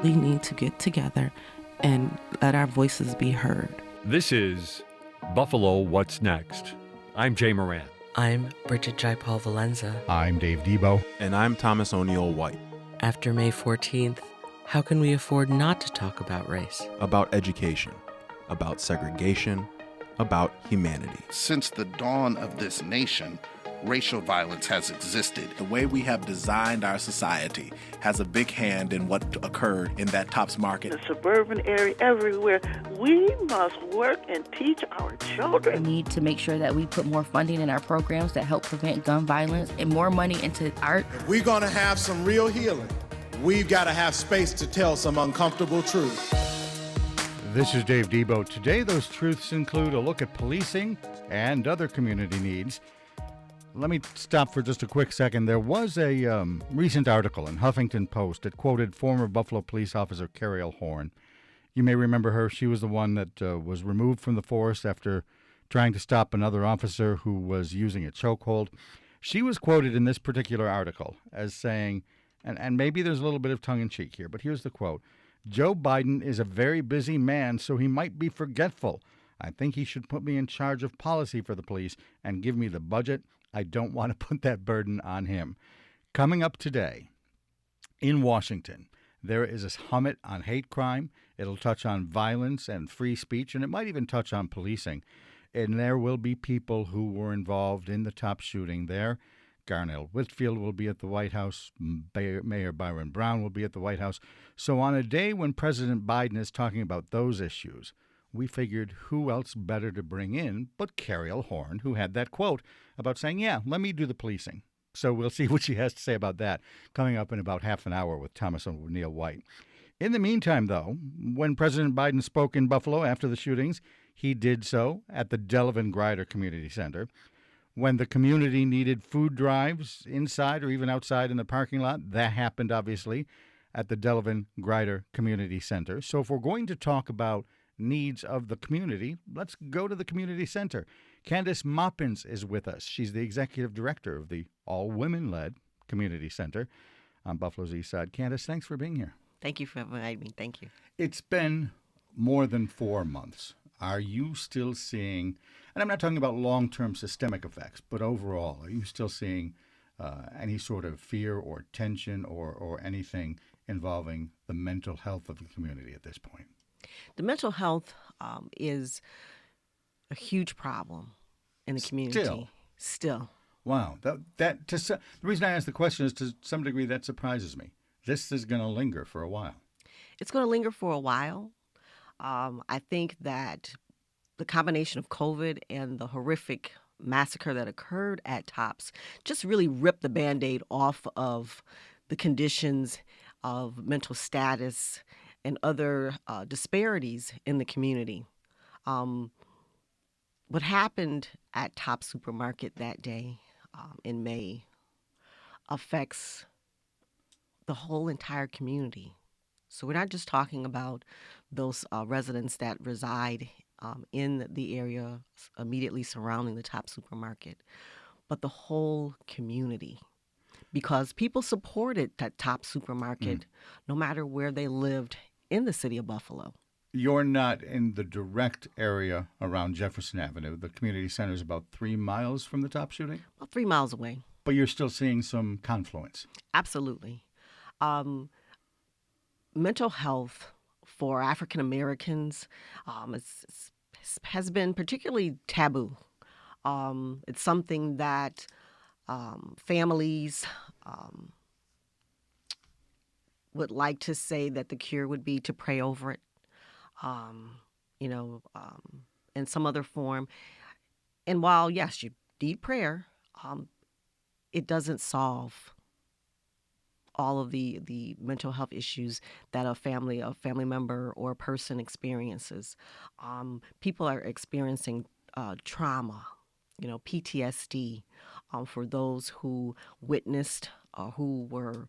We need to get together and let our voices be heard. This is Buffalo What's Next. I'm Jay Moran. I'm Bridget Jaipal Valenza. I'm Dave Debo. And I'm Thomas O'Neill White. After May 14th, how can we afford not to talk about race? About education, about segregation, about humanity. Since the dawn of this nation, racial violence has existed. The way we have designed our society has a big hand in what occurred in that Tops Market. The suburban area, everywhere, we must work and teach our children. We need to make sure that we put more funding in our programs that help prevent gun violence and more money into art. If we're going to have some real healing, we've got to have space to tell some uncomfortable truths. This is Dave Debo. Today, those truths include a look at policing and other community needs. Let me stop for just a quick second. There was a recent article in Huffington Post that quoted former Buffalo police officer Cariol Horne. You may remember her. She was the one that was removed from the force after trying to stop another officer who was using a chokehold. She was quoted in this particular article as saying, and maybe there's a little bit of tongue-in-cheek here, but here's the quote: "Joe Biden is a very busy man, so he might be forgetful. I think he should put me in charge of policy for the police and give me the budget. I don't want to put that burden on him." Coming up today in Washington, there is a summit on hate crime. It'll touch on violence and free speech, and it might even touch on policing. And there will be people who were involved in the top shooting there. Garnell Whitfield will be at the White House. Mayor Byron Brown will be at the White House. So on a day when President Biden is talking about those issues, we figured who else better to bring in but Cariol Horne, who had that quote about saying, yeah, let me do the policing. So we'll see what she has to say about that coming up in about half an hour with Thomas O'Neill White. In the meantime, though, when President Biden spoke in Buffalo after the shootings, he did so at the Delavan Grider Community Center. When the community needed food drives inside or even outside in the parking lot, that happened, obviously, at the Delavan Grider Community Center. So if we're going to talk about needs of the community, let's go to the community center. Candace Moppins is with us. She's the executive director of the all-women-led community center on Buffalo's East Side. Candace, thanks for being here. Thank you for inviting me. Thank you. It's been more than 4 months. Are you still seeing, and I'm not talking about long-term systemic effects, but overall, are you still seeing any sort of fear or tension or anything involving the mental health of the community at this point? The mental health is a huge problem in the community. Still. Wow. The reason I ask the question is to some degree that surprises me. This is going to linger for a while. It's going to linger for a while. I think that the combination of COVID and the horrific massacre that occurred at Tops just really ripped the Band-Aid off of the conditions of mental status and other disparities in the community. What happened at Top Supermarket that day in May affects the whole entire community. So we're not just talking about those residents that reside in the area immediately surrounding the Top Supermarket, but the whole community. Because people supported that Top Supermarket no matter where they lived in the city of Buffalo. You're not in the direct area around Jefferson Avenue. The community center is about 3 miles from the Top shooting? About 3 miles away. But you're still seeing some confluence? Absolutely. Mental health for African Americans has been particularly taboo. It's something that families would like to say that the cure would be to pray over it, in some other form. And while, yes, you need prayer, it doesn't solve all of the mental health issues that a family member or a person experiences. People are experiencing trauma, PTSD, for those who witnessed or who were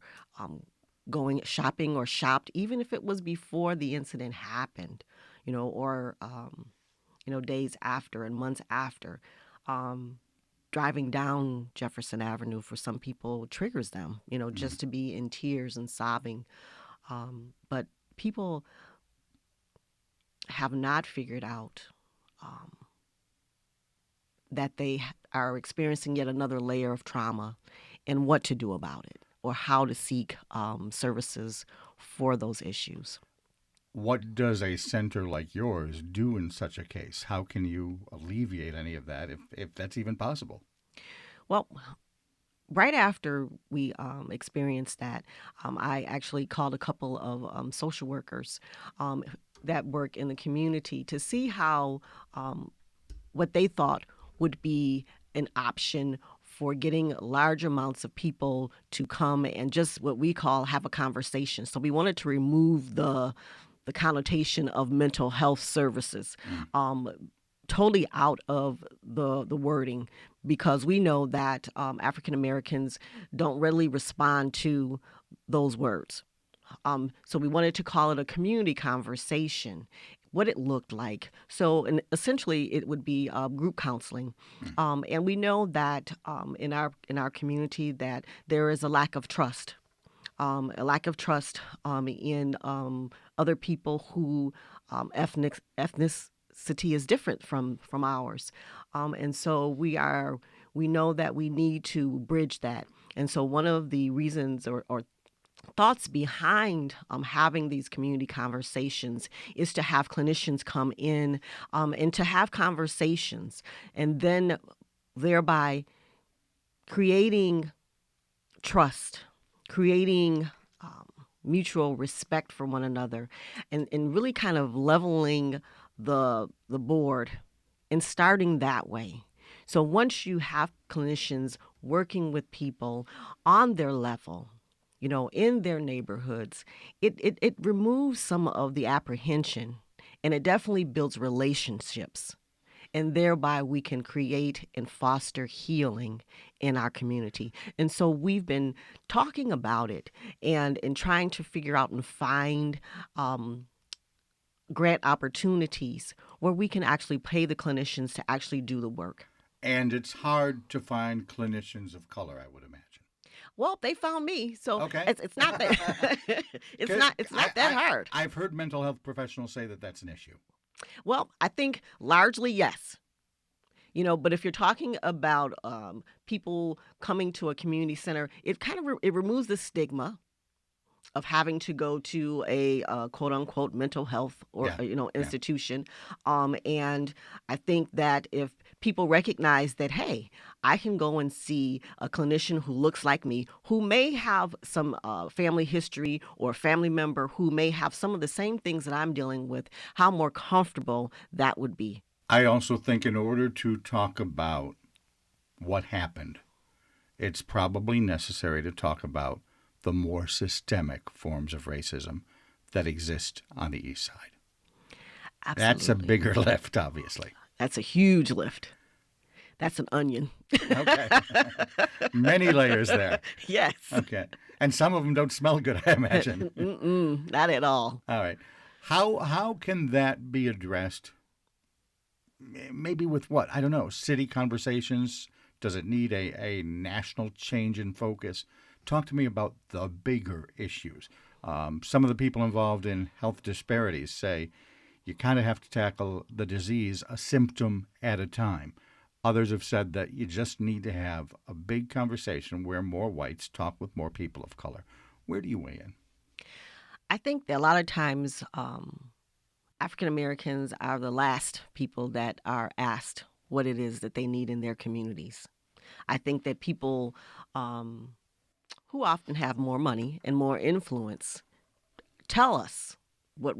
going shopping or shopped, even if it was before the incident happened, or days after and months after. Driving down Jefferson Avenue for some people triggers them, just to be in tears and sobbing. But people have not figured out that they are experiencing yet another layer of trauma and what to do about it or how to seek services for those issues. What does a center like yours do in such a case? How can you alleviate any of that if that's even possible? Well, right after we experienced that, I actually called a couple of social workers that work in the community to see how what they thought would be an option for getting large amounts of people to come and just what we call have a conversation. So we wanted to remove the connotation of mental health services totally out of the wording, because we know that African Americans don't readily respond to those words. So we wanted to call it a community conversation, what it looked like. So and essentially it would be group counseling. And we know that in our community that there is a lack of trust. In other people who ethnicity is different from ours. And so we know that we need to bridge that. And so one of the reasons or thoughts behind having these community conversations is to have clinicians come in and to have conversations, and then thereby creating trust, creating mutual respect for one another, and really kind of leveling the board and starting that way. So once you have clinicians working with people on their level, in their neighborhoods, it removes some of the apprehension, and it definitely builds relationships. And thereby we can create and foster healing in our community. And so we've been talking about it and trying to figure out and find grant opportunities where we can actually pay the clinicians to actually do the work. And it's hard to find clinicians of color, I would imagine. Well, they found me, so okay. it's not that it's not that hard. I've heard mental health professionals say that that's an issue. Well, I think largely yes. But if you're talking about people coming to a community center, it kind of it removes the stigma of having to go to a quote unquote mental health or institution. And I think that if people recognize that, hey, I can go and see a clinician who looks like me, who may have some family history or a family member who may have some of the same things that I'm dealing with, how more comfortable that would be. I also think in order to talk about what happened, it's probably necessary to talk about the more systemic forms of racism that exist on the East Side. Absolutely. That's a bigger lift, obviously. That's a huge lift. That's an onion. Okay. Many layers there. Yes. Okay. And some of them don't smell good, I imagine. Not at all. All right. How can that be addressed? Maybe with what? I don't know. City conversations? Does it need a national change in focus? Talk to me about the bigger issues. Some of the people involved in health disparities say you kind of have to tackle the disease a symptom at a time. Others have said that you just need to have a big conversation where more whites talk with more people of color. Where do you weigh in? I think that a lot of times African Americans are the last people that are asked what it is that they need in their communities. I think that people who often have more money and more influence tell us what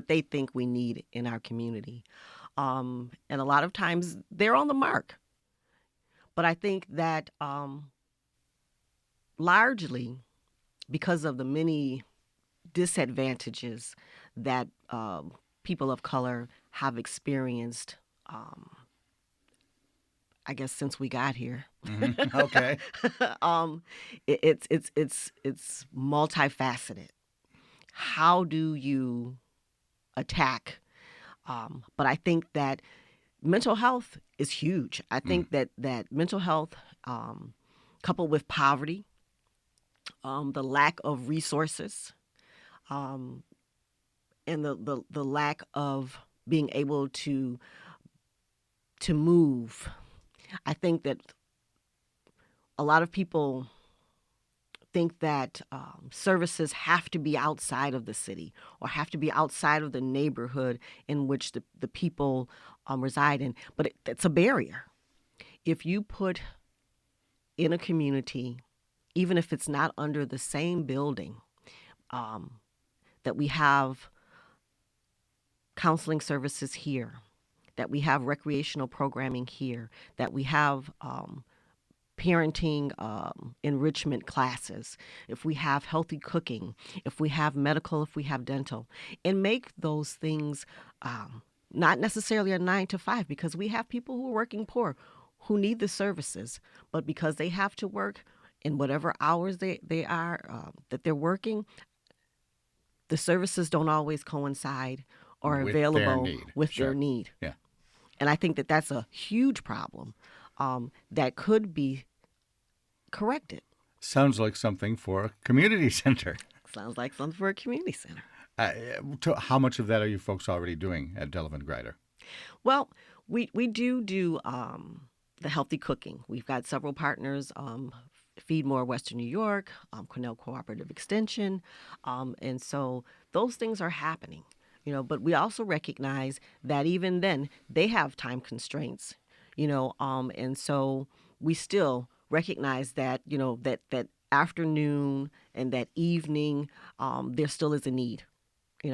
they think we need in our community. And a lot of times they're on the mark. But I think that largely because of the many disadvantages that people of color have experienced, I guess since we got here. Mm-hmm. Okay. It's multifaceted. How do you attack? But I think that mental health is huge. I think that mental health, coupled with poverty, the lack of resources, and the lack of being able to move. I think that a lot of people think that services have to be outside of the city or have to be outside of the neighborhood in which the people reside in. But it's a barrier. If you put in a community, even if it's not under the same building, that we have counseling services here, that we have recreational programming here, that we have parenting enrichment classes, if we have healthy cooking, if we have medical, if we have dental, and make those things not necessarily a 9 to 5, because we have people who are working poor who need the services, but because they have to work in whatever hours they are that they're working, the services don't always coincide or with available their need. with Sure. their need. Yeah. And I think that that's a huge problem that could be corrected. Sounds like something for a community center. Sounds like something for a community center. How much of that are you folks already doing at Delavan Grider? Well, we do the healthy cooking. We've got several partners, Feed More Western New York, Cornell Cooperative Extension, and so those things are happening. But we also recognize that even then they have time constraints, and so we still recognize that, that afternoon and that evening, there still is a need.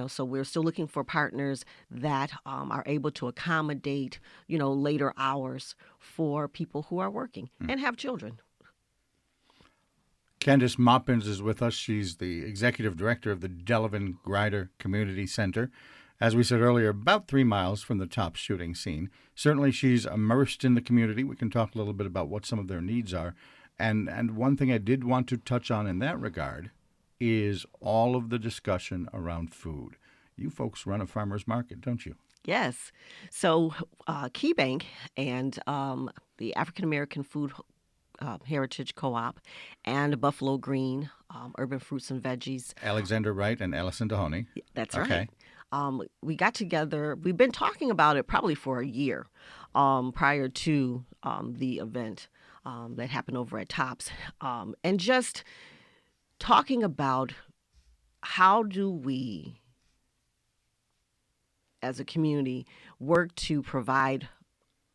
So we're still looking for partners that are able to accommodate, later hours for people who are working and have children. Candace Moppins is with us. She's the executive director of the Delavan Grider Community Center. As we said earlier, about 3 miles from the top shooting scene. Certainly she's immersed in the community. We can talk a little bit about what some of their needs are. And one thing I did want to touch on in that regard is all of the discussion around food. You folks run a farmer's market, don't you? Yes. So Key Bank and the African American Food Heritage Co-op and Buffalo Green Urban Fruits and Veggies. Alexander Wright and Ellison Dehoney. That's Okay. right. We got together. We've been talking about it probably for a year prior to the event that happened over at Tops, and just talking about how do we, as a community, work to provide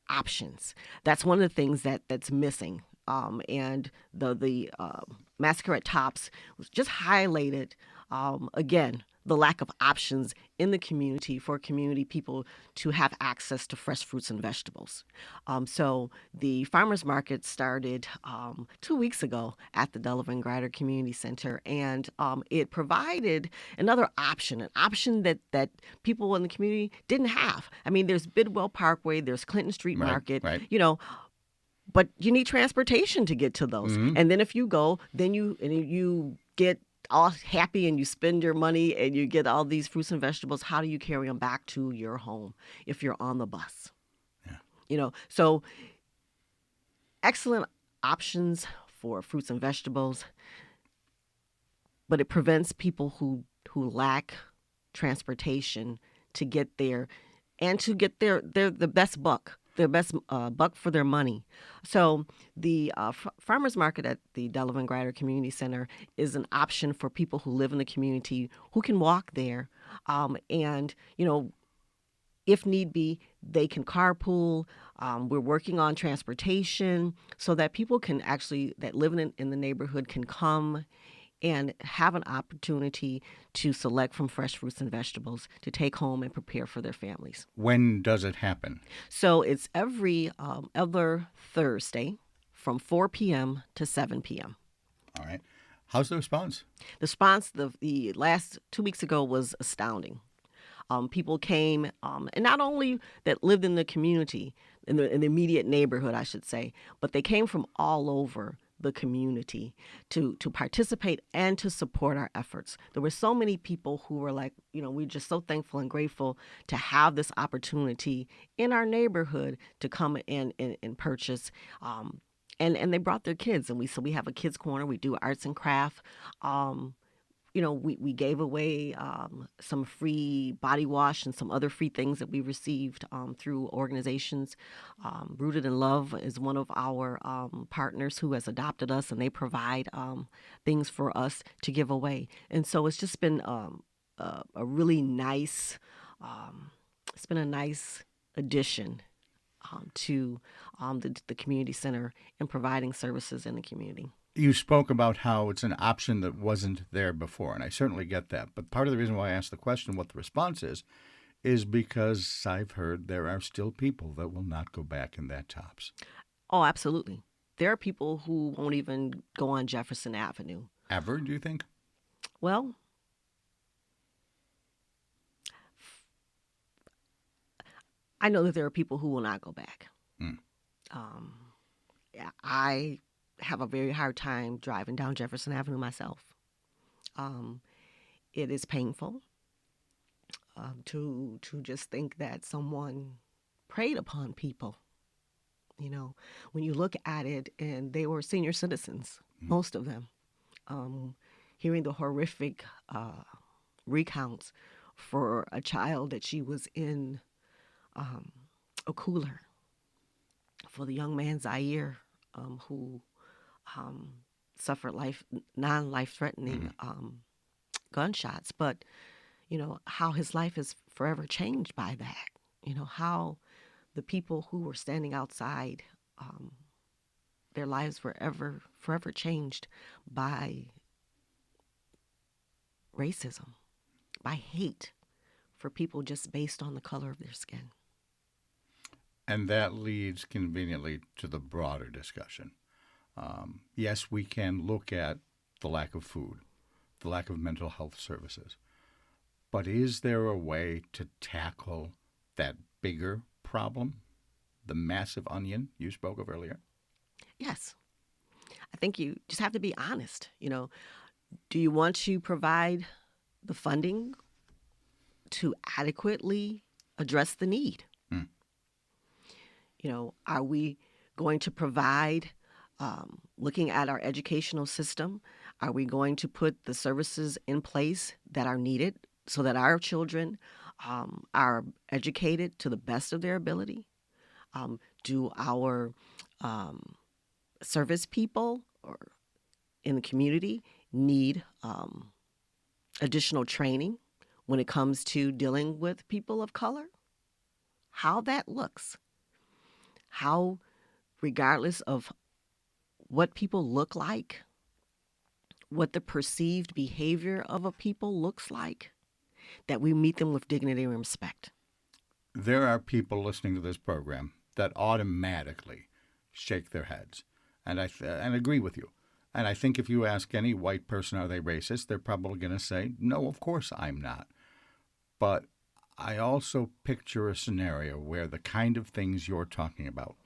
options. That's one of the things that's missing. And the massacre at Tops was just highlighted, again, the lack of options in the community for community people to have access to fresh fruits and vegetables. So the farmers market started 2 weeks ago at the Delavan Grider Community Center, and it provided another option, an option that people in the community didn't have. I mean, there's Bidwell Parkway, there's Clinton Street Market, right. But you need transportation to get to those. Mm-hmm. And then if you go, then you get all happy and you spend your money and you get all these fruits and vegetables. How do you carry them back to your home if you're on the bus? Yeah. So excellent options for fruits and vegetables, but it prevents people who lack transportation to get there and to get the best buck. Their best buck for their money. So the farmers market at the Delavan Grider Community Center is an option for people who live in the community who can walk there, and if need be, they can carpool. We're working on transportation so that people can that live in the neighborhood can come and have an opportunity to select from fresh fruits and vegetables to take home and prepare for their families. When does it happen? So it's every other Thursday from 4 p.m. to 7 p.m. All right. How's the response? The response the last 2 weeks ago was astounding. People came, and not only that lived in the community, in the immediate neighborhood, I should say, but they came from all over the community to participate and to support our efforts. There were so many people who were like, we're just so thankful and grateful to have this opportunity in our neighborhood to come in and purchase. And they brought their kids, and we have a kids corner. We do arts and craft we gave away some free body wash and some other free things that we received through organizations. Rooted in Love is one of our partners who has adopted us, and they provide things for us to give away. And so it's just been a really nice, it's been a nice addition to the community center and providing services in the community. You spoke about how it's an option that wasn't there before, and I certainly get that. But part of the reason why I asked the question, what the response is because I've heard there are still people that will not go back in that tops. Oh, absolutely. There are people who won't even go on Jefferson Avenue. Ever, do you think? Well, I know that there are people who will not go back. I have a very hard time driving down Jefferson Avenue myself. It is painful to just think that someone preyed upon people. When you look at it, and they were senior citizens, most of them. Hearing the horrific recounts for a child that she was in a cooler, for the young man Zaire who suffered non-life-threatening gunshots, but how his life is forever changed by that. How the people who were standing outside, their lives were forever changed by racism, by hate for people just based on the color of their skin. And that leads conveniently to the broader discussion. Yes, we can look at the lack of food, the lack of mental health services. But is there a way to tackle that bigger problem, the massive onion you spoke of earlier? Yes. I think you just have to be honest. Do you want to provide the funding to adequately address the need? Are we going to provide, looking at our educational system, are we going to put the services in place that are needed so that our children are educated to the best of their ability? Do our service people or in the community need additional training when it comes to dealing with people of color? How that looks. How, regardless of what people look like, what the perceived behavior of a people looks like, that we meet them with dignity and respect. There are people listening to this program that automatically shake their heads, and and agree with you. And I think if you ask any white person, are they racist, they're probably going to say, no, of course I'm not. But I also picture a scenario where the kind of things you're talking about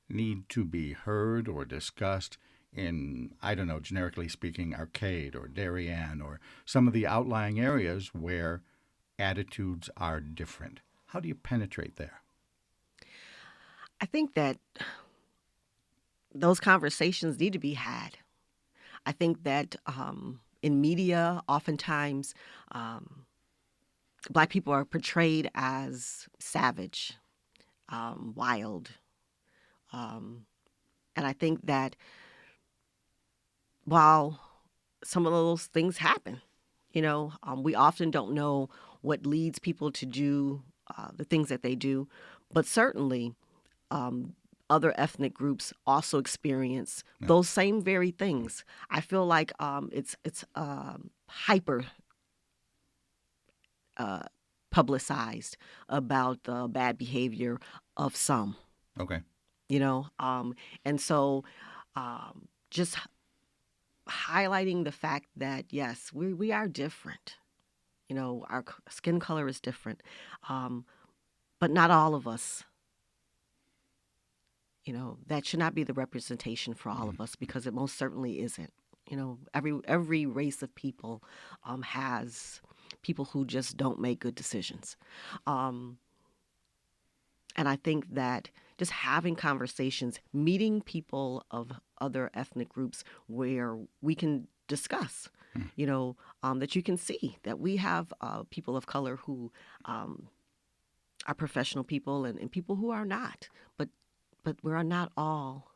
need to be heard or discussed in, I don't know, generically speaking, Arcade or Darien or some of the outlying areas where attitudes are different. How do you penetrate there? I think that those conversations need to be had. I think that in media, oftentimes, Black people are portrayed as savage, wild. And I think that while some of those things happen, we often don't know what leads people to do the things that they do. But certainly other ethnic groups also experience those same very things. I feel like it's hyper publicized about the bad behavior of some. Okay. And so just highlighting the fact that, yes, we are different. Our skin color is different. But not all of us. That should not be the representation for all of us, because it most certainly isn't. Every race of people has people who just don't make good decisions. And I think that just having conversations, meeting people of other ethnic groups where we can discuss that you can see that we have people of color who are professional people and people who are not, but we are not all.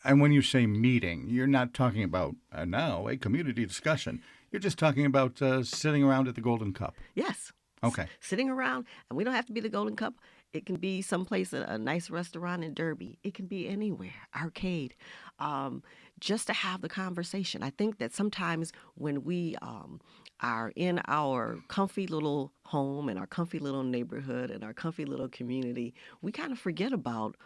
And when you say meeting, you're not talking about now a community discussion. You're just talking about sitting around at the Golden Cup. Yes. Okay. Sitting around, and we don't have to be the Golden Cup. It can be someplace, a nice restaurant in Derby. It can be anywhere, arcade, just to have the conversation. I think that sometimes when we are in our comfy little home and our comfy little neighborhood and our comfy little community, we kind of forget about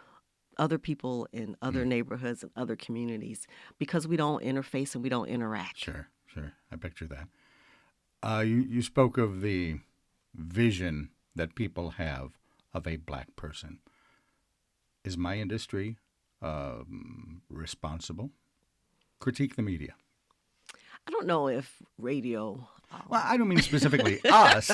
other people in other neighborhoods and other communities because we don't interface and we don't interact. Sure. I picture that. You spoke of the vision that people have of a black person. Is my industry responsible? Critique the media. I don't know if radio... Well, I don't mean specifically us.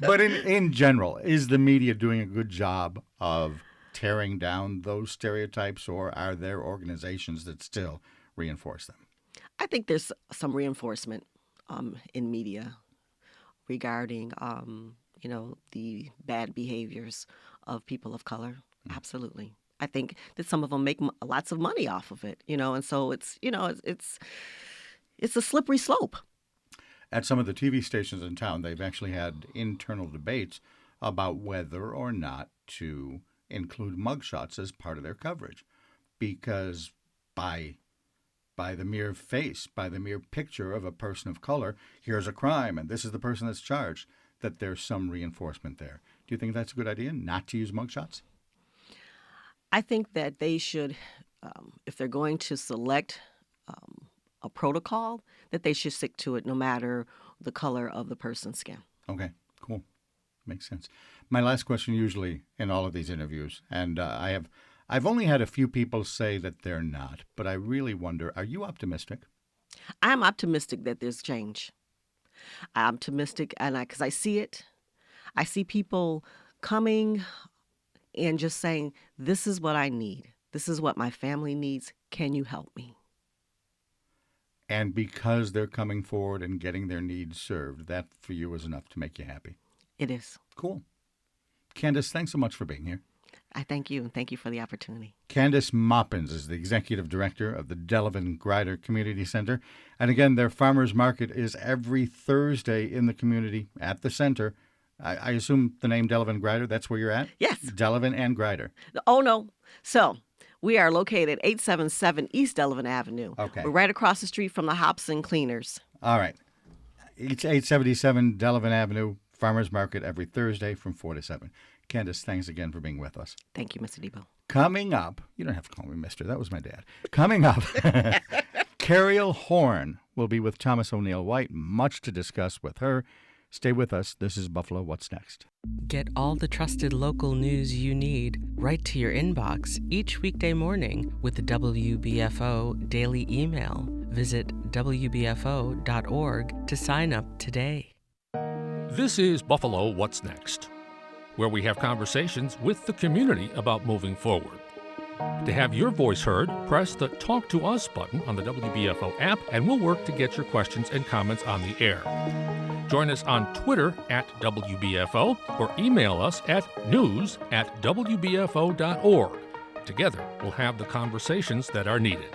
But in general, is the media doing a good job of tearing down those stereotypes, or are there organizations that still reinforce them? I think there's some reinforcement in media regarding, the bad behaviors of people of color. Absolutely. I think that some of them make lots of money off of it, and so it's a slippery slope. At some of the TV stations in town, they've actually had internal debates about whether or not to include mugshots as part of their coverage, because by the mere face, by the mere picture of a person of color, here's a crime and this is the person that's charged, that there's some reinforcement there. Do you think that's a good idea, not to use mugshots? I think that they should, if they're going to select a protocol, that they should stick to it no matter the color of the person's skin. Okay, cool. Makes sense. My last question usually in all of these interviews, and I've only had a few people say that they're not, but I really wonder, are you optimistic? I'm optimistic that there's change. I'm optimistic, because I see it. I see people coming and just saying, this is what I need. This is what my family needs. Can you help me? And because they're coming forward and getting their needs served, that for you is enough to make you happy? It is. Cool. Candace, thanks so much for being here. I thank you, and thank you for the opportunity. Candace Moppins is the executive director of the Delavan Grider Community Center. And again, their farmers market is every Thursday in the community at the center. I assume the name Delavan Grider, that's where you're at? Yes. Delavan and Grider. Oh, no. So we are located at 877 East Delavan Avenue. Okay. We're right across the street from the Hobson Cleaners. All right. It's 877 Delavan Avenue, farmers market every Thursday from 4 to 7. Candace, thanks again for being with us. Thank you, Mr. Debo. Coming up, you don't have to call me Mister, that was my dad. Coming up, Cariol Horne will be with Thomas O'Neill White. Much to discuss with her. Stay with us. This is Buffalo What's Next. Get all the trusted local news you need right to your inbox each weekday morning with the WBFO daily email. Visit WBFO.org to sign up today. This is Buffalo What's Next, where we have conversations with the community about moving forward. To have your voice heard, press the Talk to Us button on the WBFO app, and we'll work to get your questions and comments on the air. Join us on Twitter at WBFO or email us at news@WBFO.org. Together, we'll have the conversations that are needed.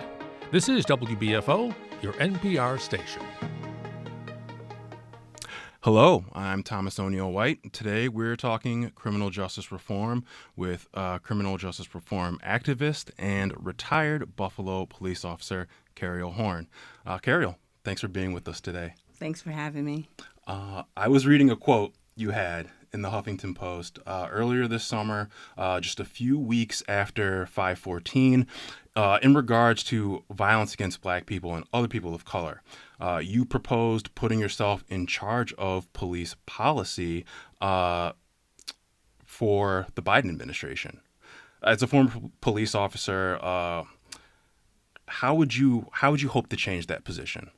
This is WBFO, your NPR station. Hello, I'm Thomas O'Neill White. Today we're talking criminal justice reform with criminal justice reform activist and retired Buffalo police officer Cariol Horne. Cariol, thanks for being with us today. Thanks for having me. I was reading a quote you had in the Huffington Post earlier this summer, just a few weeks after 5/14, in regards to violence against Black people and other people of color. You proposed putting yourself in charge of police policy for the Biden administration. As a former police officer, how would you hope to change that position?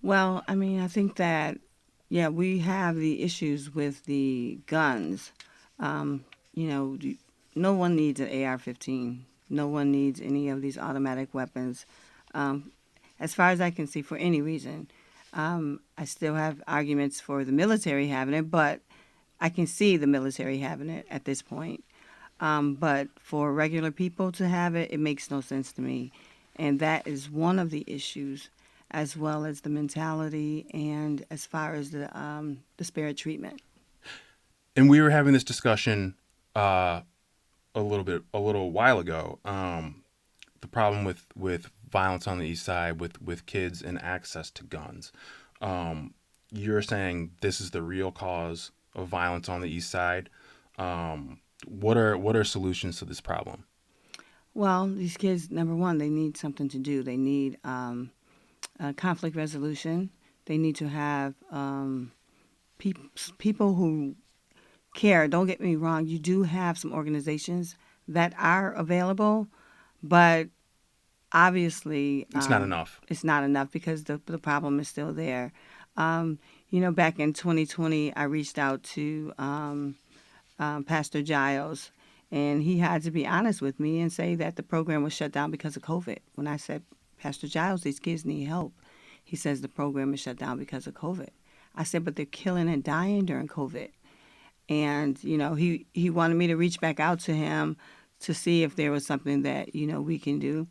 Well, I mean, I think that, we have the issues with the guns. No one needs an AR-15. No one needs any of these automatic weapons. As far as I can see, for any reason, I still have arguments for the military having it, but I can see the military having it at this point. But for regular people to have it, it makes no sense to me. And that is one of the issues, as well as the mentality and as far as the disparate treatment. And we were having this discussion a little while ago. The problem with violence on the East Side with kids and access to guns. You're saying this is the real cause of violence on the East Side. What are solutions to this problem? Well, these kids, number one, they need something to do. They need conflict resolution. They need to have people who care. Don't get me wrong. You do have some organizations that are available, but obviously it's not enough. It's not enough because the problem is still there. Back in 2020, I reached out to Pastor Giles, and he had to be honest with me and say that the program was shut down because of COVID. When I said, Pastor Giles, these kids need help, he says the program is shut down because of COVID. I said, but they're killing and dying during COVID. And, he wanted me to reach back out to him to see if there was something that, we can do.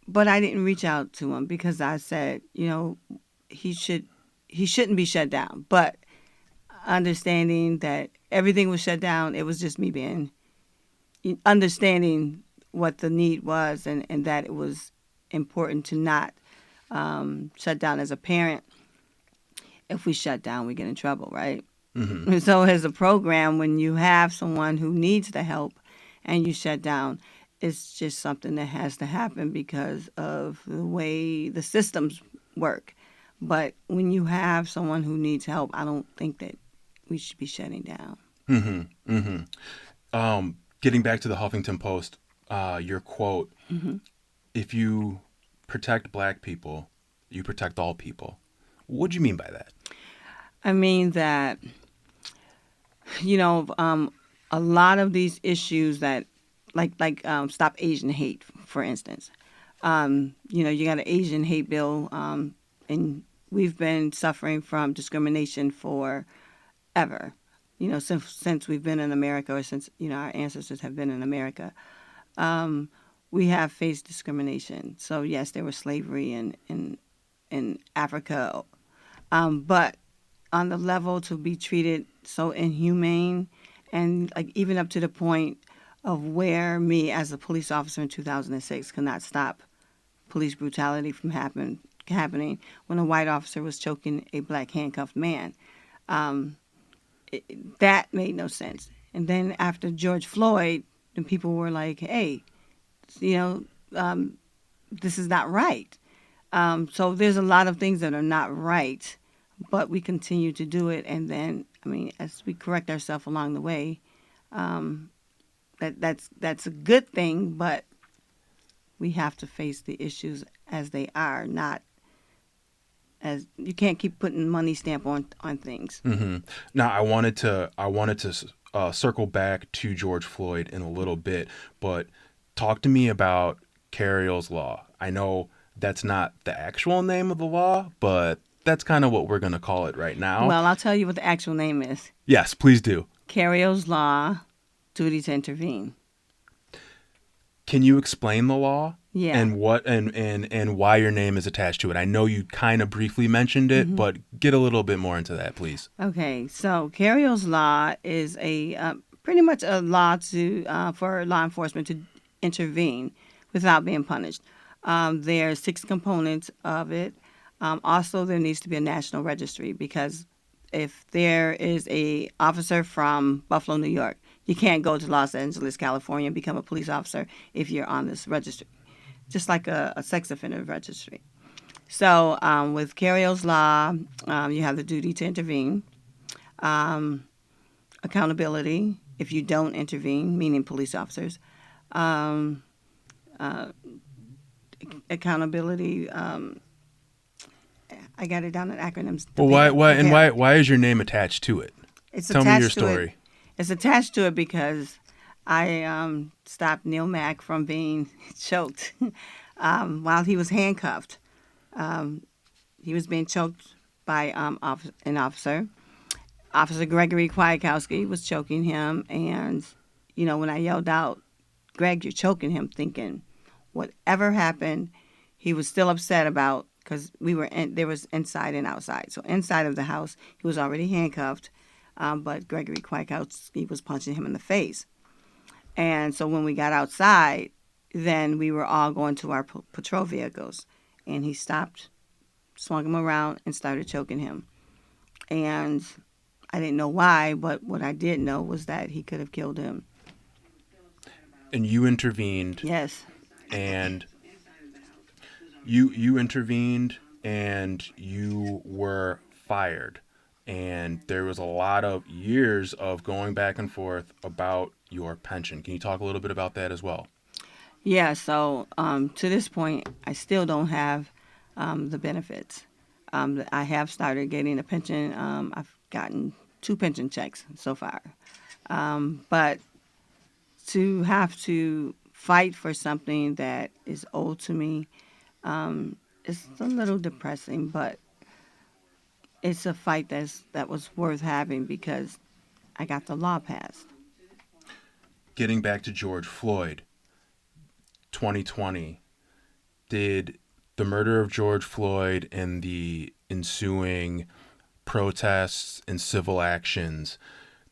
But I didn't reach out to him because I said, he shouldn't be shut down. But understanding that everything was shut down, it was just me understanding what the need was and that it was important to not shut down as a parent. If we shut down, we get in trouble, right? Mm-hmm. So as a program, when you have someone who needs the help and you shut down, it's just something that has to happen because of the way the systems work. But when you have someone who needs help, I don't think that we should be shutting down. Mm-hmm. Mm-hmm. Getting back to the Huffington Post, your quote, mm-hmm. If you protect Black people, you protect all people. What do you mean by that? I mean that, a lot of these issues that, like Stop Asian Hate, for instance. You got an Asian hate bill, and we've been suffering from discrimination forever. Since we've been in America, or since our ancestors have been in America, we have faced discrimination. So yes, there was slavery in Africa, but on the level to be treated so inhumane, and even up to the point of where me as a police officer in 2006 could not stop police brutality from happening when a white officer was choking a Black handcuffed man. That made no sense. And then after George Floyd, the people were like, hey, this is not right. So there's a lot of things that are not right, but we continue to do it. And then, as we correct ourselves along the way, that's a good thing, but we have to face the issues as they are, not as you can't keep putting money stamp on things. Mm-hmm. Now, I wanted to circle back to George Floyd in a little bit, but talk to me about Cariol's law. I know that's not the actual name of the law, but that's kind of what we're going to call it right now. Well, I'll tell you what the actual name is. Yes, please do. Cariol's law, duty to intervene. Can you explain the law? Yeah. And what and why your name is attached to it? I know you kind of briefly mentioned it, mm-hmm. but get a little bit more into that, please. Okay, so Cariol's law is a pretty much a law for law enforcement to intervene without being punished. There are 6 components of it. Also, there needs to be a national registry because if there is a officer from Buffalo, New York, you can't go to Los Angeles, California and become a police officer if you're on this registry, just like a sex offender registry. So with Cariol's law, you have the duty to intervene, accountability if you don't intervene, meaning police officers, accountability. I got it down in acronyms. Well, why is your name attached to it? Tell me your story. It's attached to it because I stopped Neil Mack from being choked. while he was handcuffed. He was being choked by an officer. Officer Gregory Kwiatkowski was choking him, and, when I yelled out, "Greg, you're choking him," thinking, whatever happened, he was still upset about, because there was inside and outside. So inside of the house, he was already handcuffed, but Gregory Kwiatkowski was punching him in the face. And so when we got outside, then we were all going to our patrol vehicles, and he stopped, swung him around, and started choking him. And I didn't know why, but what I did know was that he could have killed him. And you intervened. Yes. And you intervened, and you were fired. And there was a lot of years of going back and forth about your pension. Can you talk a little bit about that as well? Yeah, so to this point, I still don't have the benefits. I have started getting a pension. I've gotten 2 pension checks so far. But to have to fight for something that is owed to me, it's a little depressing, but it's a fight that was worth having because I got the law passed. Getting back to George Floyd, 2020, did the murder of George Floyd and the ensuing protests and civil actions,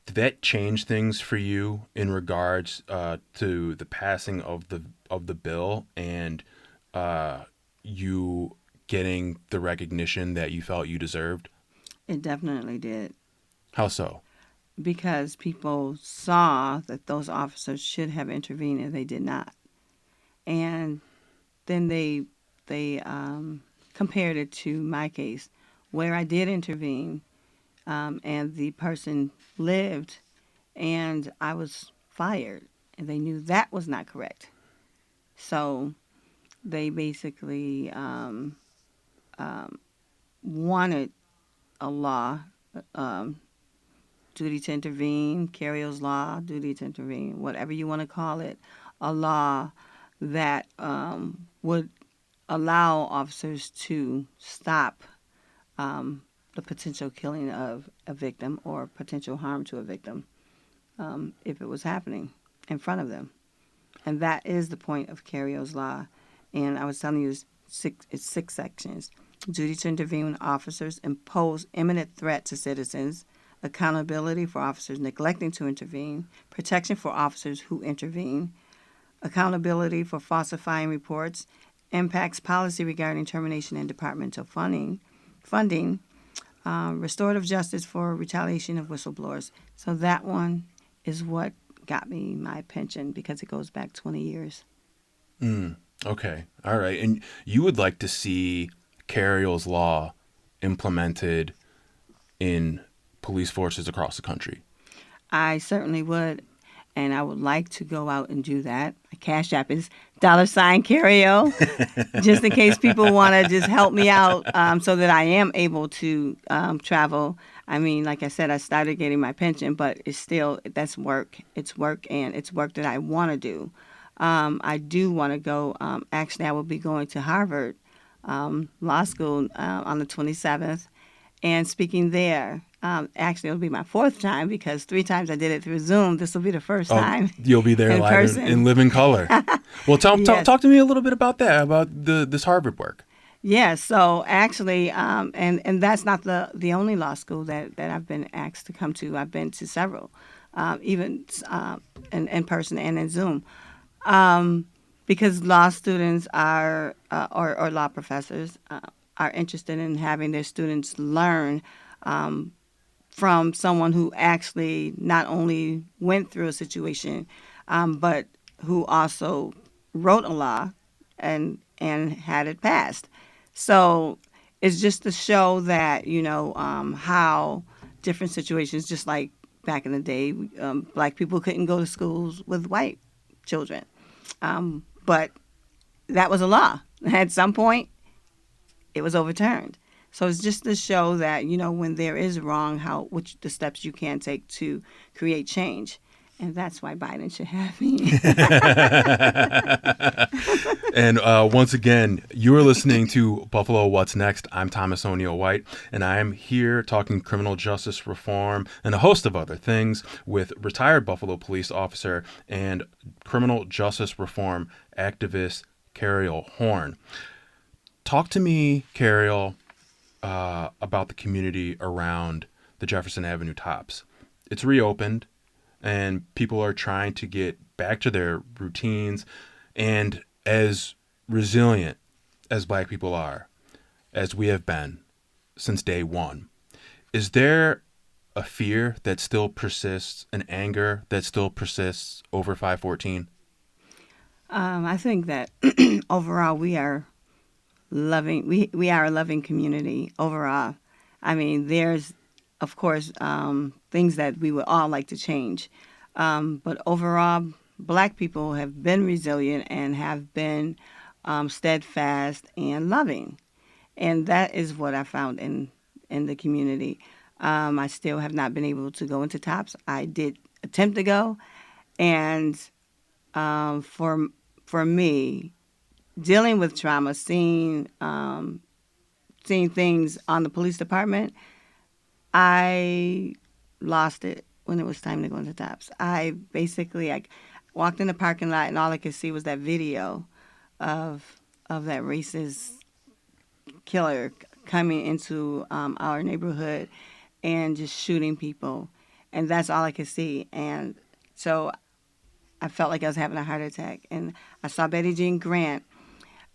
did that change things for you in regards to the passing of the bill and you getting the recognition that you felt you deserved? It definitely did. How so? Because people saw that those officers should have intervened and they did not. And then they compared it to my case where I did intervene, and the person lived and I was fired, and they knew that was not correct. So they basically wanted a law, duty to intervene, Cariol's law, duty to intervene, whatever you want to call it, a law that would allow officers to stop the potential killing of a victim or potential harm to a victim if it was happening in front of them. And that is the point of Cariol's law. And I was telling you, it's 6 sections. Duty to intervene when officers impose imminent threat to citizens, accountability for officers neglecting to intervene, protection for officers who intervene, accountability for falsifying reports, impacts policy regarding termination and departmental funding, restorative justice for retaliation of whistleblowers. So that one is what got me my pension because it goes back 20 years. Okay. All right. And you would like to see Cariol's law implemented in police forces across the country? I certainly would. And I would like to go out and do that. My Cash App is $Cariol, just in case people want to just help me out so that I am able to travel. I mean, like I said, I started getting my pension, but it's still, that's work. It's work, and it's work that I want to do. I do want to go. Actually, I will be going to Harvard Law School on the 27th and speaking there. Actually, it'll be my 4th time because 3 times I did it through Zoom. This will be the first time. You'll be there in live person. in living color. Well, Yes. talk to me a little bit about that, about this Harvard work. Yeah, so actually, and that's not the only law school that I've been asked to come to. I've been to several, even in person and in Zoom, because law students are or law professors are interested in having their students learn from someone who actually not only went through a situation, but who also wrote a law and had it passed. So it's just to show that, how different situations, just like back in the day, black people couldn't go to schools with white children. But that was a law. At some point, it was overturned. So it's just to show that, when there is wrong, the steps you can take to create change. And that's why Biden should have me. And once again, you are listening to Buffalo What's Next. I'm Thomas O'Neill White, and I am here talking criminal justice reform and a host of other things with retired Buffalo police officer and criminal justice reform activist Cariol Horne. Talk to me, Cariol, about the community around the Jefferson Avenue Tops. It's reopened, and people are trying to get back to their routines. And as resilient as Black people are, as we have been since day one, is there a fear that still persists, an anger that still persists over 514? I think that overall we are loving. We are a loving community overall. I mean, there's, of course, things that we would all like to change. But overall, Black people have been resilient and have been steadfast and loving. And that is what I found in the community. I still have not been able to go into Tops. I did attempt to go. And for me, dealing with trauma, seeing things on the police department, I lost it when it was time to go into Tops. I walked in the parking lot and all I could see was that video of that racist killer coming into our neighborhood and just shooting people. And that's all I could see. And so I felt like I was having a heart attack. And I saw Betty Jean Grant,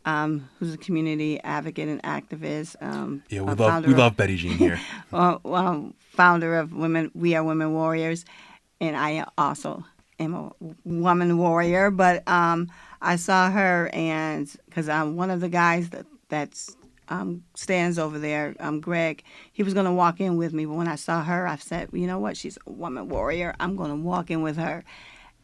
who's a community advocate and activist. We love Betty Jean here. Founder of We Are Women Warriors, and I also am a woman warrior. But I saw her, and because one of the guys that stands over there, Greg, he was going to walk in with me. But when I saw her, I said, you know what? She's a woman warrior. I'm going to walk in with her.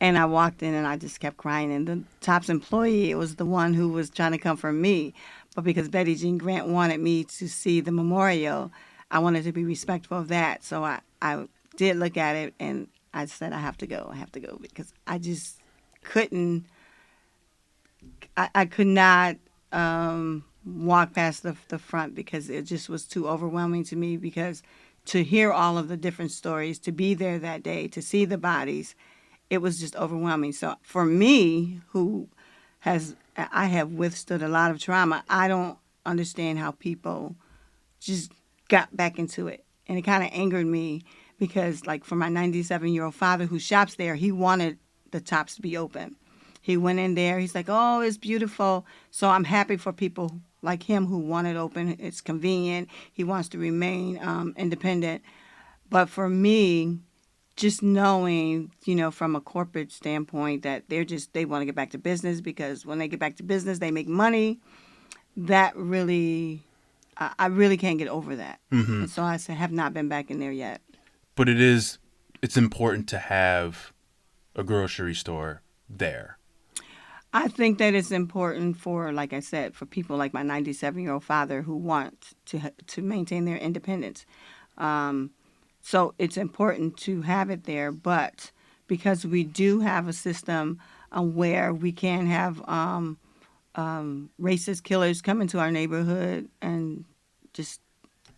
And I walked in and I just kept crying. And the Tops employee was the one who was trying to comfort me. But because Betty Jean Grant wanted me to see the memorial, I wanted to be respectful of that. So I did look at it and I said, I have to go. I have to go because I just couldn't. I could not walk past the front because it just was too overwhelming to me, because to hear all of the different stories, to be there that day, to see the bodies, it was just overwhelming. So for me, I have withstood a lot of trauma, I don't understand how people just got back into it. And it kind of angered me because, like, for my 97-year-old father who shops there, he wanted the Tops to be open. He went in there. He's like, oh, it's beautiful. So I'm happy for people like him who want it open. It's convenient. He wants to remain independent. But for me, just knowing, from a corporate standpoint that they want to get back to business, because when they get back to business, they make money. That really, I really can't get over that. Mm-hmm. And so I have not been back in there yet. But it's important to have a grocery store there. I think that it's important for, like I said, for people like my 97-year-old father who want to maintain their independence. So it's important to have it there, but because we do have a system where we can have racist killers come into our neighborhood and just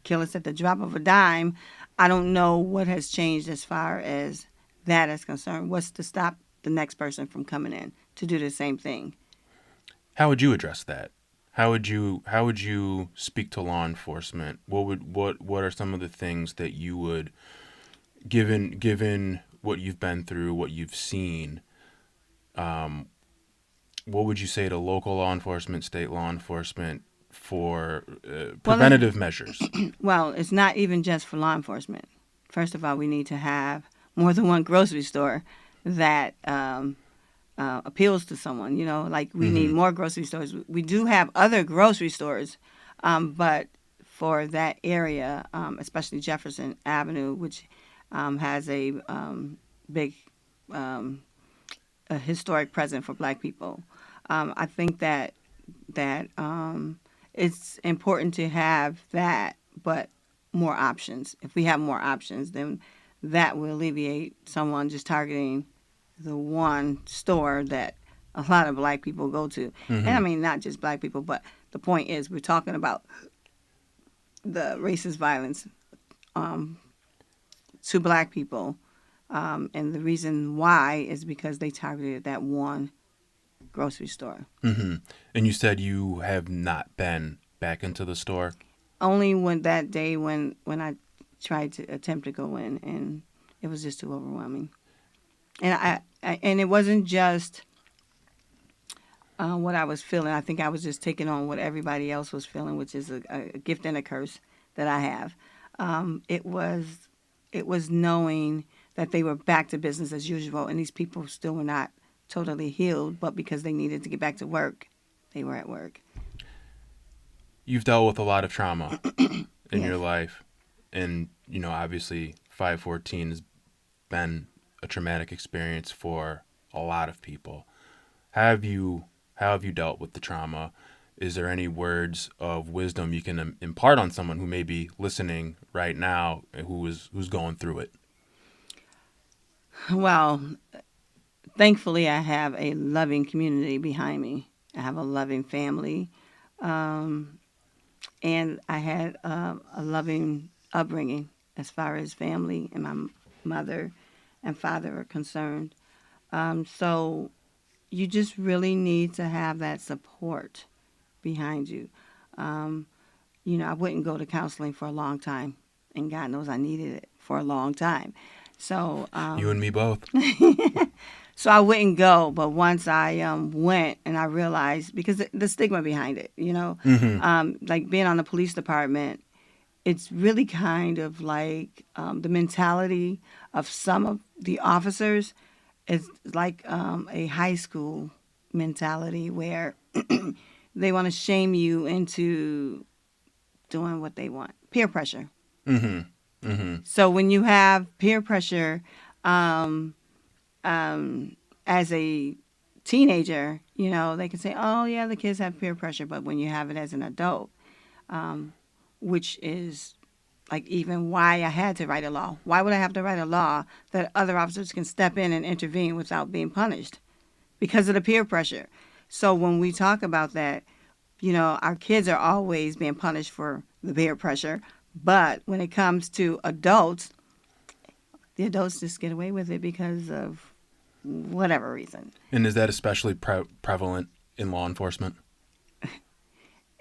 kill us at the drop of a dime, I don't know what has changed as far as that is concerned. What's to stop the next person from coming in to do the same thing? How would you address that? How would you speak to law enforcement? What are some of the things that you would, given what you've been through, what you've seen, what would you say to local law enforcement, state law enforcement for preventative measures? Well, it's not even just for law enforcement. First of all, we need to have more than one grocery store that appeals to someone. We need more grocery stores. We do have other grocery stores, but for that area, especially Jefferson Avenue, which has a big a historic presence for Black people, I think that it's important to have that, but more options. If we have more options, then that will alleviate someone just targeting the one store that a lot of black people go to. And I mean, not just black people, but the point is we're talking about the racist violence to black people. And the reason why is because they targeted that one grocery store. And you said you have not been back into the store? Only when that day when I tried to attempt to go in, and it was just too overwhelming. And I it wasn't just what I was feeling. I think I was just taking on what everybody else was feeling, which is a gift and a curse that I have. It was knowing that they were back to business as usual, and these people still were not totally healed, but because they needed to get back to work, they were at work. You've dealt with a lot of trauma in your life, and obviously 514 has been a traumatic experience for a lot of people. How have you dealt with the trauma? Is there any words of wisdom you can impart on someone who may be listening right now who's going through it? Well, thankfully, I have a loving community behind me. I have a loving family, and I had a loving upbringing as far as family and my mother and father are concerned. So you just really need to have that support behind you. I wouldn't go to counseling for a long time, and God knows I needed it for a long time. So you and me both. So I wouldn't go, but once I went and I realized, because the stigma behind it, like being on the police department, it's really kind of like the mentality of some of the officers is like a high school mentality where they want to shame you into doing what they want. Peer pressure. So when you have peer pressure as a teenager, they can say, oh, yeah, the kids have peer pressure. But when you have it as an adult, which is like even why I had to write a law. Why would I have to write a law that other officers can step in and intervene without being punished? Because of the peer pressure. So when we talk about that, our kids are always being punished for the peer pressure. But when it comes to adults, the adults just get away with it because of whatever reason. And is that especially prevalent in law enforcement?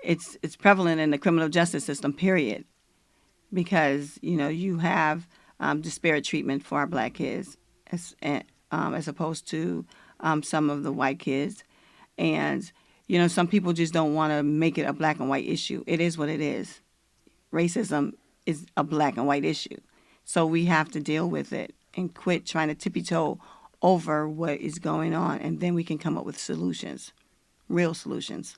It's prevalent in the criminal justice system, period. Because, you have disparate treatment for our black kids as opposed to some of the white kids. And, some people just don't want to make it a black and white issue. It is what it is. Racism is a black and white issue. So we have to deal with it and quit trying to tippy-toe over what is going on, and then we can come up with solutions, real solutions.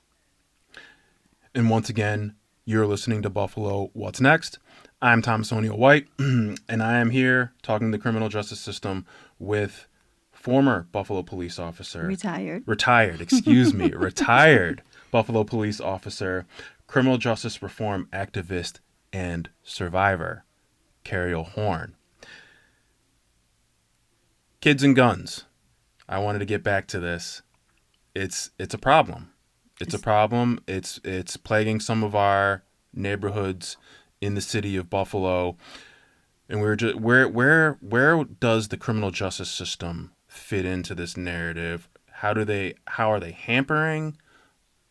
And once again, you're listening to Buffalo What's Next. I'm Thomas O'Neill White, and I am here talking the criminal justice system with former Buffalo police officer. Retired, retired Buffalo police officer, criminal justice reform activist, and survivor, Cariol Horne. Kids and guns. I wanted to get back to this. It's a problem. It's a problem. It's plaguing some of our neighborhoods in the city of Buffalo. And we're just where does the criminal justice system fit into this narrative? How are they hampering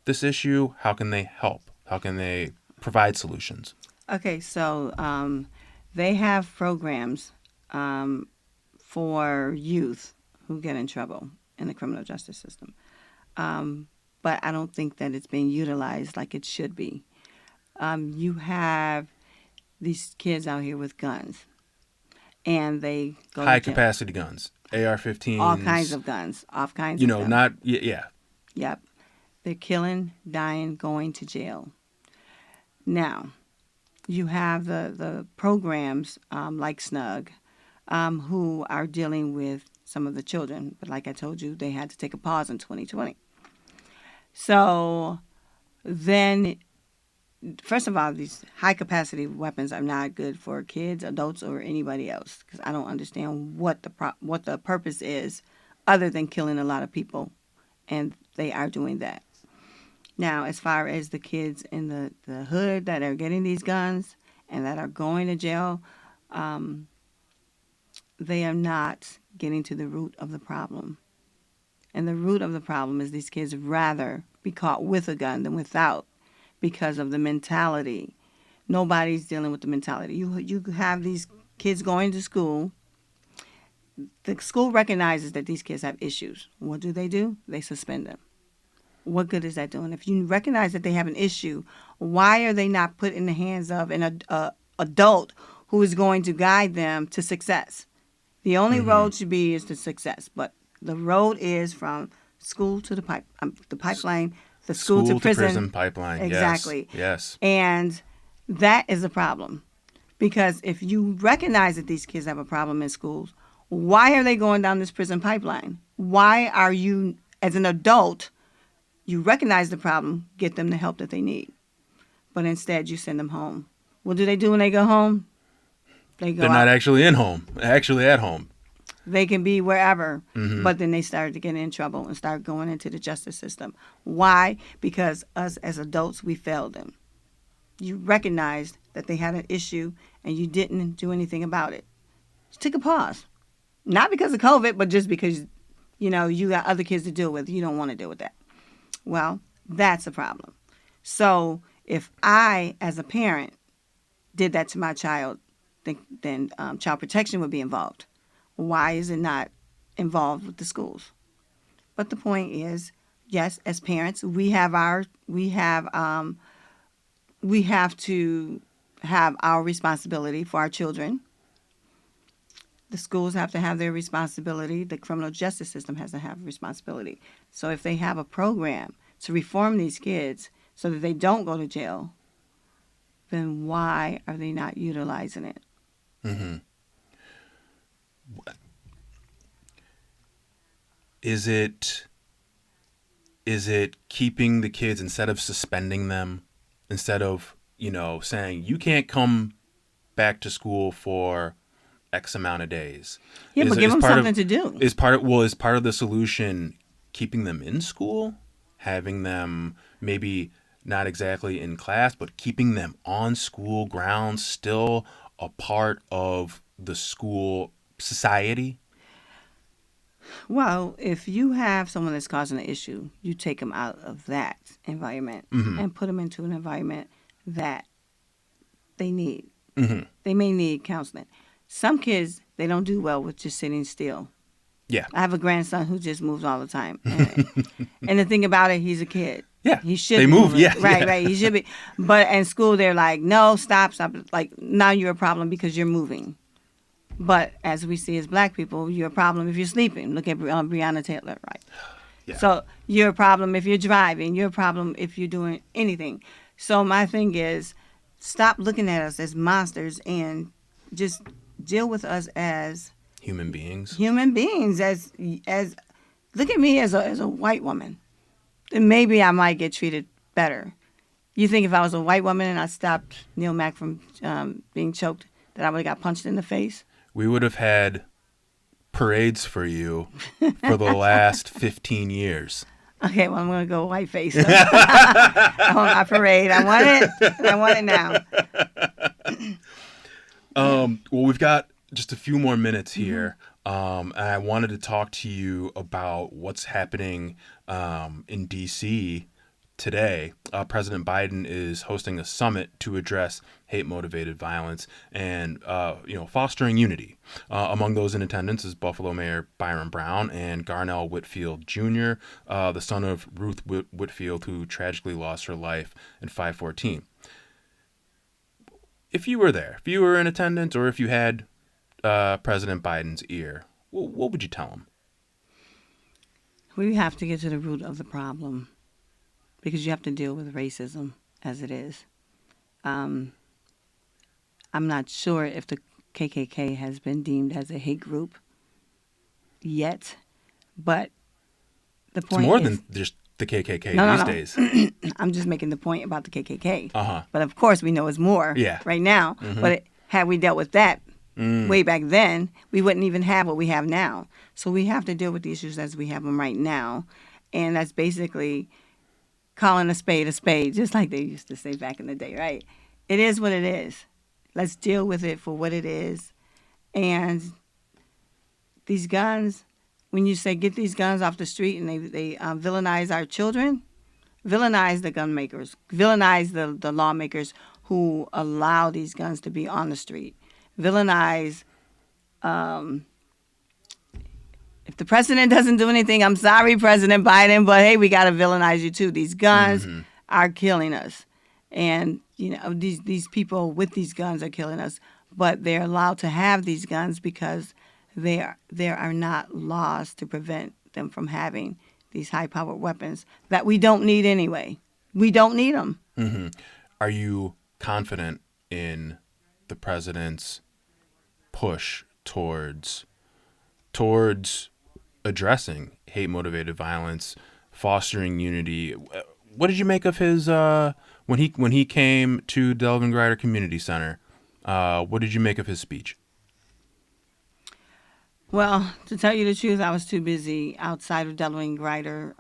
this issue? How can they help? How can they provide solutions? Okay, so they have programs for youth who get in trouble in the criminal justice system. But I don't think that it's being utilized like it should be. You have these kids out here with guns, and they go high-capacity guns, AR-15s. All kinds of guns, of guns. Yeah. Yep. They're killing, dying, going to jail. Now, you have the programs like SNUG who are dealing with some of the children. But like I told you, they had to take a pause in 2020. So then, first of all, these high-capacity weapons are not good for kids, adults, or anybody else, because I don't understand what the purpose is other than killing a lot of people, and they are doing that. Now, as far as the kids in the hood that are getting these guns and that are going to jail, they are not getting to the root of the problem. And the root of the problem is these kids rather be caught with a gun than without because of the mentality. Nobody's dealing with the mentality. You have these kids going to school. The school recognizes that these kids have issues. What do? They suspend them. What good is that doing? If you recognize that they have an issue, why are they not put in the hands of an adult who is going to guide them to success? The only road should be is to success, but the road is from school to the pipeline, the school to prison pipeline. Exactly. Yes. And that is a problem, because if you recognize that these kids have a problem in schools, why are they going down this prison pipeline? Why are you, as an adult, you recognize the problem, get them the help that they need, but instead you send them home. What do they do when they go home? They're not actually at home. They can be wherever, but then they start to get in trouble and start going into the justice system. Why? Because us as adults, we failed them. You recognized that they had an issue and you didn't do anything about it. Just take a pause. Not because of COVID, but just because, you got other kids to deal with. You don't want to deal with that. Well, that's a problem. So if I, as a parent, did that to my child, then child protection would be involved. Why is it not involved with the schools? But the point is, yes, as parents, we have to have our responsibility for our children. The schools have to have their responsibility. The criminal justice system has to have responsibility. So if they have a program to reform these kids so that they don't go to jail, then why are they not utilizing it? Mm-hmm. Is it keeping the kids, instead of suspending them, instead of, saying you can't come back to school for X amount of days? Yeah, but give them something to do. Is part of the solution keeping them in school, having them maybe not exactly in class, but keeping them on school grounds, still a part of the school society? Well, if you have someone that's causing an issue, you take them out of that environment and put them into an environment that they need. Mm-hmm. They may need counseling. Some kids, they don't do well with just sitting still. Yeah. I have a grandson who just moves all the time. And the thing about it, he's a kid. Yeah. He should be move. Yeah. Right. He should be. But in school, they're like, no, stop. Like, now you're a problem because you're moving. But as we see as black people, you're a problem if you're sleeping. Look at Breonna Taylor, right? Yeah. So you're a problem if you're driving. You're a problem if you're doing anything. So my thing is, stop looking at us as monsters and just deal with us as human beings. As look at me as a white woman. Then maybe I might get treated better. You think if I was a white woman and I stopped Neil Mack from being choked, that I would have got punched in the face? We would have had parades for you for the last 15 years. Okay, well, I'm going to go whiteface. I want my parade. I want it now. Well, we've got just a few more minutes here. And I wanted to talk to you about what's happening in D.C. today. President Biden is hosting a summit to address hate-motivated violence and, fostering unity. Among those in attendance is Buffalo Mayor Byron Brown and Garnell Whitfield Jr., the son of Ruth Whitfield, who tragically lost her life in 5/14. If you were there, if you were in attendance, or if you had President Biden's ear, what would you tell him? We have to get to the root of the problem, because you have to deal with racism as it is. I'm not sure if the KKK has been deemed as a hate group yet, but the point it's more is, than just the KKK these days. I'm just making the point about the KKK. Uh-huh. But of course we know it's more right now. Mm-hmm. But had we dealt with that way back then, we wouldn't even have what we have now. So we have to deal with the issues as we have them right now. And that's basically calling a spade, just like they used to say back in the day, right? It is what it is. Let's deal with it for what it is. And these guns, when you say get these guns off the street and they villainize our children, villainize the gun makers, villainize the lawmakers who allow these guns to be on the street, villainize, if the president doesn't do anything, I'm sorry, President Biden, but hey, we got to villainize you too. These guns are killing us. And, you know, these people with these guns are killing us, but they're allowed to have these guns because there are not laws to prevent them from having these high-powered weapons that we don't need anyway. We don't need them. Mm-hmm. Are you confident in the president's push towards addressing hate-motivated violence, fostering unity? What did you make of his when he came to Delavan Grider Community Center? What did you make of his speech? Well, to tell you the truth, I was too busy outside of Delavan Grider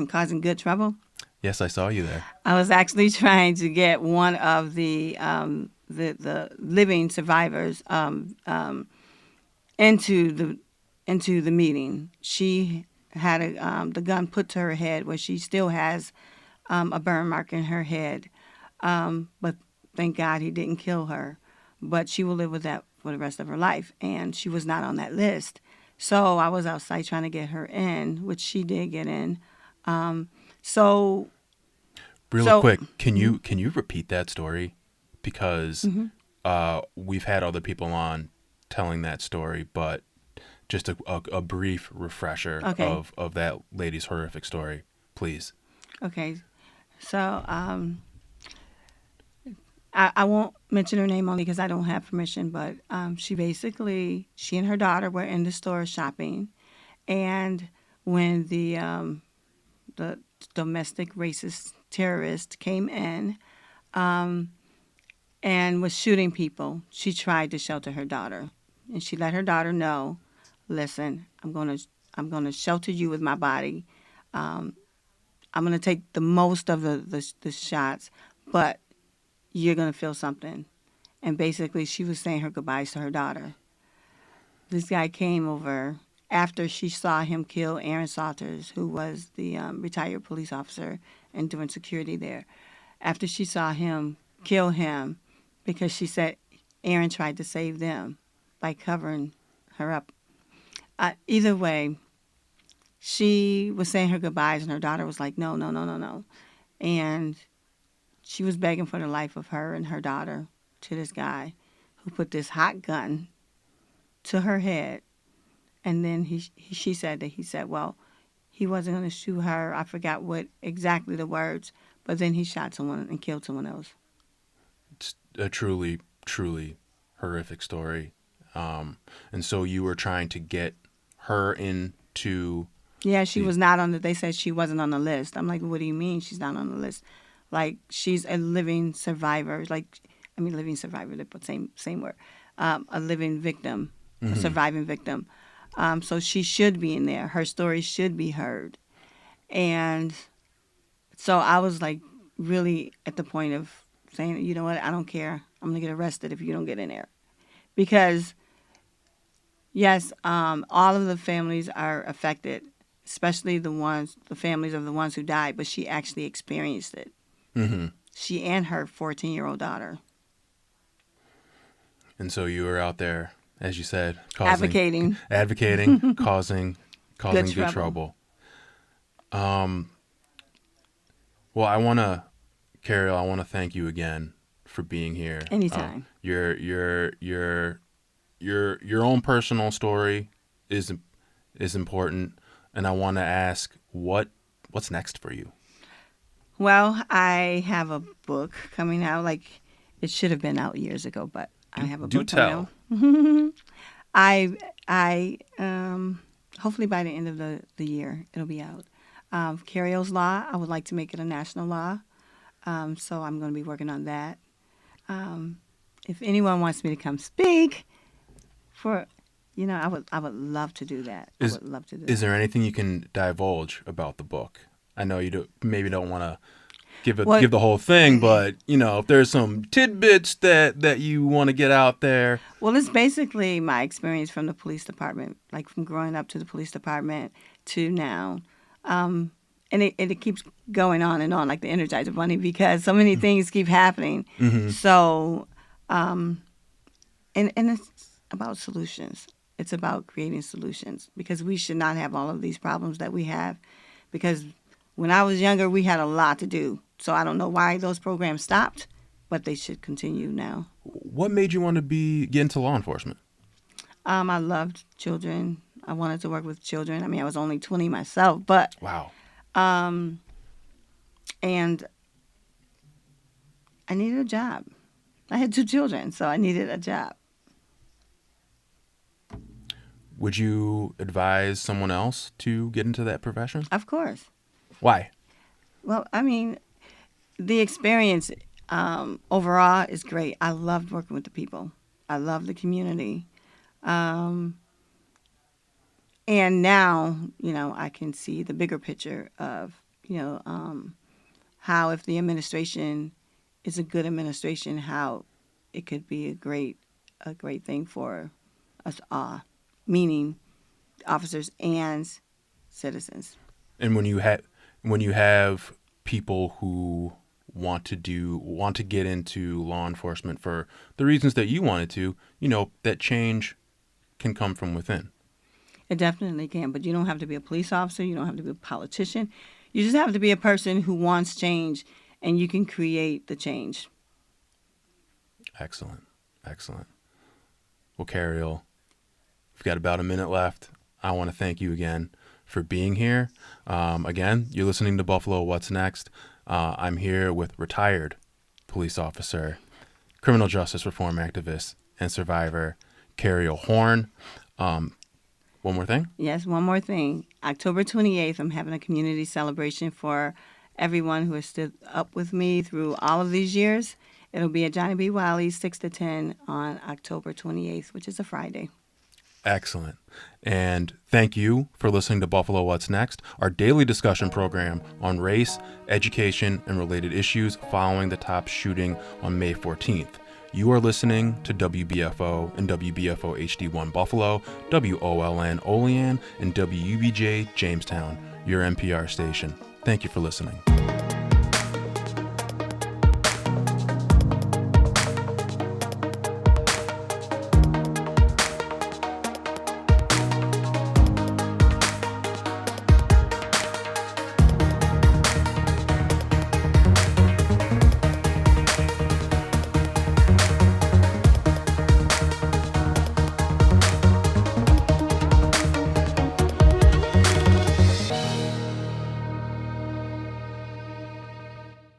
causing good trouble. Yes, I saw you there. I was actually trying to get one of the living survivors into the meeting. She had the gun put to her head, where she still has a burn mark in her head. But thank God he didn't kill her. But she will live with that for the rest of her life, and she was not on that list. So I was outside trying to get her in, which she did get in. Real quick, can you repeat that story? Because we've had other people on telling that story, but just a brief refresher of that lady's horrific story, please. Okay. So I won't mention her name only because I don't have permission, but she and her daughter were in the store shopping, and when the domestic racist terrorist came in and was shooting people, she tried to shelter her daughter, and she let her daughter know, listen, I'm gonna shelter you with my body. I'm gonna take the most of the shots, but you're gonna feel something. And basically, she was saying her goodbyes to her daughter. This guy came over after she saw him kill Aaron Salters, who was the retired police officer and doing security there. After she saw him kill him, because she said Aaron tried to save them by covering her up. Either way, she was saying her goodbyes, and her daughter was like, no. And she was begging for the life of her and her daughter to this guy who put this hot gun to her head. And then she said that he said, well, he wasn't going to shoot her. I forgot what exactly the words, but then he shot someone and killed someone else. It's a truly, truly horrific story. And so you were trying to get her into... Yeah, she was not on they said she wasn't on the list. I'm like, what do you mean she's not on the list? Like, she's a living survivor. Living survivor, but same word. A living victim, a surviving victim. So she should be in there. Her story should be heard. And so I was like really at the point of saying, you know what, I don't care. I'm going to get arrested if you don't get in there. Because, yes, all of the families are affected, especially the families of the ones who died, but she actually experienced it. Mm-hmm. She and her 14-year-old daughter. And so you were out there, as you said, advocating, causing good trouble. Well, Cariol, I want to thank you again for being here. Anytime. Your own personal story is important, and I want to ask what's next for you. Well, I have a book coming out. Like, it should have been out years ago, but I have a book coming out. I hopefully by the end of the year it'll be out. Cariol's Law, I would like to make it a national law, so I'm going to be working on that. If anyone wants me to come speak, I would love to do that. I would love to do that. Is there anything you can divulge about the book? I know you maybe don't want to give the whole thing, but if there's some tidbits that you want to get out there. Well, it's basically my experience from the police department, like from growing up to the police department to now. And it keeps going on and on, like the Energizer Bunny, because so many things keep happening. Mm-hmm. So, and it's about solutions. It's about creating solutions, because we should not have all of these problems that we have. Because when I was younger, we had a lot to do. So I don't know why those programs stopped, but they should continue now. What made you want to get into law enforcement? I loved children. I wanted to work with children. I mean, I was only 20 myself, but wow. And I needed a job. I had 2 children, so I needed a job. Would you advise someone else to get into that profession? Of course. Why? Well, I mean, the experience overall is great. I loved working with the people. I love the community. And now, I can see the bigger picture of, how if the administration is a good administration, how it could be a great thing for us all, meaning officers and citizens. And when you have people who want to get into law enforcement for the reasons that you wanted to, that change can come from within. It definitely can, but you don't have to be a police officer. You don't have to be a politician. You just have to be a person who wants change, and you can create the change. Excellent. Well, Cariol, we've got about a minute left. I want to thank you again for being here. Again, you're listening to Buffalo What's Next. I'm here with retired police officer, criminal justice reform activist, and survivor, Cariol Horne. One more thing? Yes, one more thing. October 28th, I'm having a community celebration for everyone who has stood up with me through all of these years. It'll be at Johnny B. Wiley's 6 to 10 on October 28th, which is a Friday. Excellent. And thank you for listening to Buffalo What's Next, our daily discussion program on race, education, and related issues following the top shooting on May 14th. You are listening to WBFO and WBFO HD1 Buffalo, WOLN Olean, and WUBJ Jamestown, your NPR station. Thank you for listening.